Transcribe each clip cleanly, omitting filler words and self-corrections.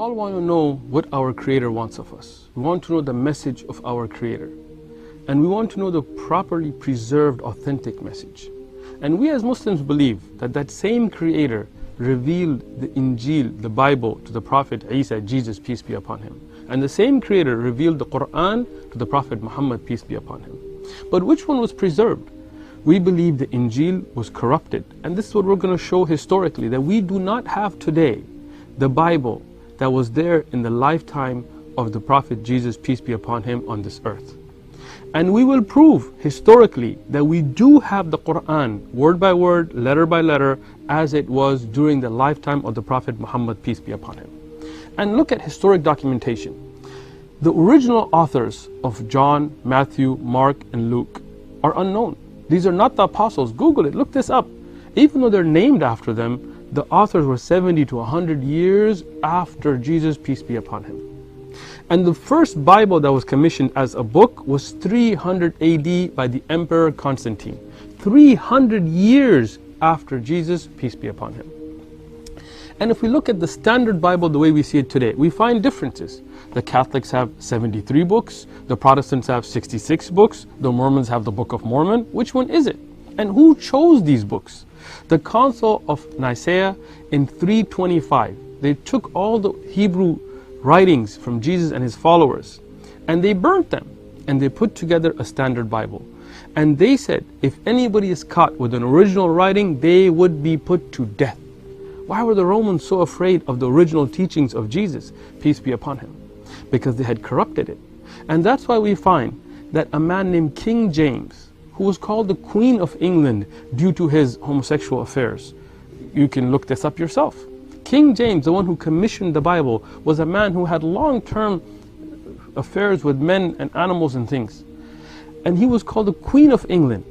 all want to know what our Creator wants of us. We want to know the message of our Creator. And we want to know the properly preserved, authentic message. And we as Muslims believe that that same Creator revealed the Injil, the Bible, to the Prophet Isa, Jesus, peace be upon him. And the same Creator revealed the Quran to the Prophet Muhammad, peace be upon him. But which one was preserved? We believe the Injil was corrupted. And this is what we're going to show historically, that we do not have today the Bible that was there in the lifetime of the Prophet Jesus, peace be upon him, on this earth. And we will prove historically that we do have the Quran, word by word, letter by letter, as it was during the lifetime of the Prophet Muhammad, peace be upon him. And look at historic documentation. The original authors of John, Matthew, Mark, and Luke are unknown. These are not the apostles. Google it, look this up. Even though they're named after them, the authors were 70 to 100 years after Jesus, peace be upon him. And the first Bible that was commissioned as a book was 300 AD by the Emperor Constantine. 300 years after Jesus, peace be upon him. And if we look at the standard Bible the way we see it today, we find differences. The Catholics have 73 books, the Protestants have 66 books, the Mormons have the Book of Mormon. Which one is it? And who chose these books? The Council of Nicaea in 325, they took all the Hebrew writings from Jesus and his followers and they burnt them and they put together a standard Bible. And they said if anybody is caught with an original writing, they would be put to death. Why were the Romans so afraid of the original teachings of Jesus, peace be upon him? Because they had corrupted it. And that's why we find that a man named King James, who was called the Queen of England due to his homosexual affairs. You can look this up yourself. King James, the one who commissioned the Bible, was a man who had long-term affairs with men and animals and things. And he was called the Queen of England.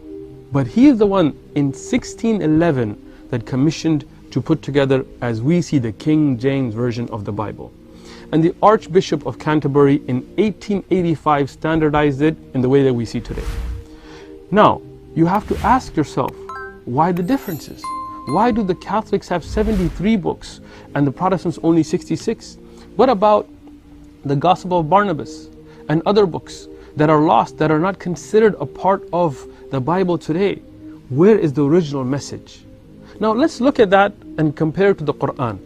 But he is the one in 1611 that commissioned to put together, as we see, the King James Version of the Bible. And the Archbishop of Canterbury in 1885 standardized it in the way that we see today. Now, you have to ask yourself, why the differences? Why do the Catholics have 73 books and the Protestants only 66? What about the Gospel of Barnabas and other books that are lost, that are not considered a part of the Bible today? Where is the original message? Now let's look at that and compare it to the Quran.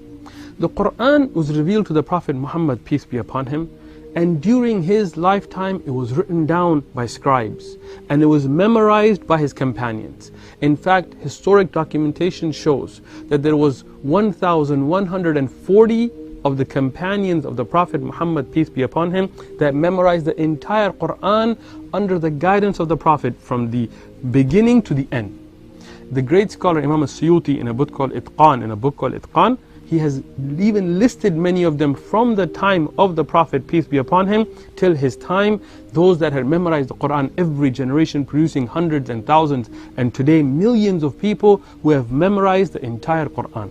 The Quran was revealed to the Prophet Muhammad, peace be upon him, and during his lifetime it was written down by scribes and it was memorized by his companions. In fact, historic documentation shows that there was 1,140 of the companions of the Prophet Muhammad, peace be upon him, that memorized the entire Quran under the guidance of the Prophet from the beginning to the end. The great scholar Imam As-Suyuti in a book called Itqan, he has even listed many of them from the time of the Prophet, peace be upon him, till his time, those that had memorized the Quran, every generation producing hundreds and thousands, and today millions of people who have memorized the entire Quran.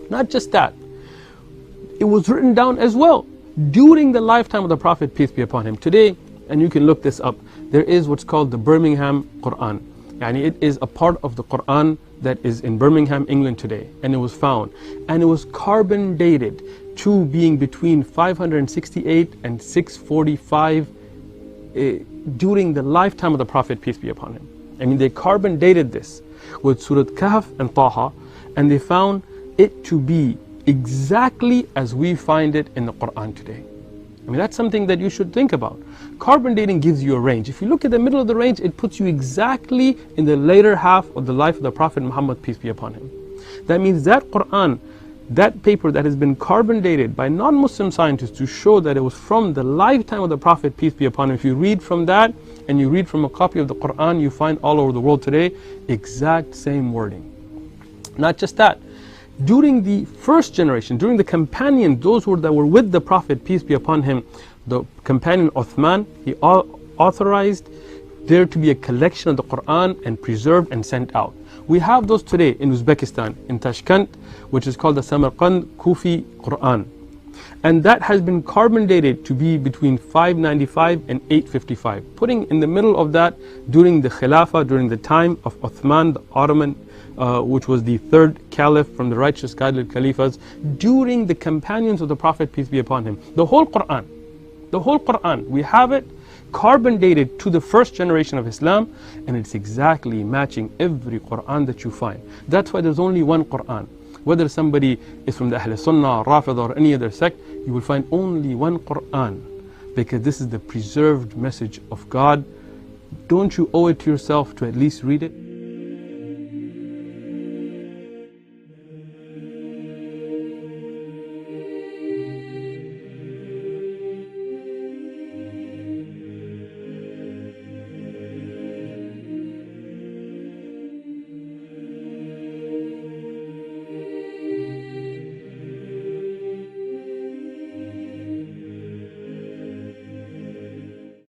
Not just that, it was written down as well during the lifetime of the Prophet, peace be upon him. Today, and you can look this up, there is what's called the Birmingham Quran. Yani it is a part of the Quran that is in Birmingham, England today, and it was found. And it was carbon dated to being between 568 and 645 during the lifetime of the Prophet, peace be upon him. I mean, they carbon dated this with Surah Kahf and Taha, and they found it to be exactly as we find it in the Quran today. I mean, that's something that you should think about. Carbon dating gives you a range. If you look at the middle of the range, it puts you exactly in the later half of the life of the Prophet Muhammad, peace be upon him. That means that Quran, that paper that has been carbon dated by non-Muslim scientists to show that it was from the lifetime of the Prophet, peace be upon him. If you read from that and you read from a copy of the Quran, you find all over the world today exact same wording. Not just that. During the first generation, during the companions, those that were with the Prophet, peace be upon him, the companion Uthman, he authorized there to be a collection of the Quran and preserved and sent out. We have those today in Uzbekistan, in Tashkent, which is called the Samarkand Kufi Quran. And that has been carbon dated to be between 595 and 855. Putting in the middle of that during the Khilafah, during the time of Uthman the Ottoman, which was the third caliph from the righteous guided caliphs, during the companions of the Prophet, peace be upon him. The whole Quran, we have it carbon dated to the first generation of Islam, and it's exactly matching every Quran that you find. That's why there's only one Quran. Whether somebody is from the Ahl Sunnah, Rafid or any other sect, you will find only one Quran, because this is the preserved message of God. Don't you owe it to yourself to at least read it?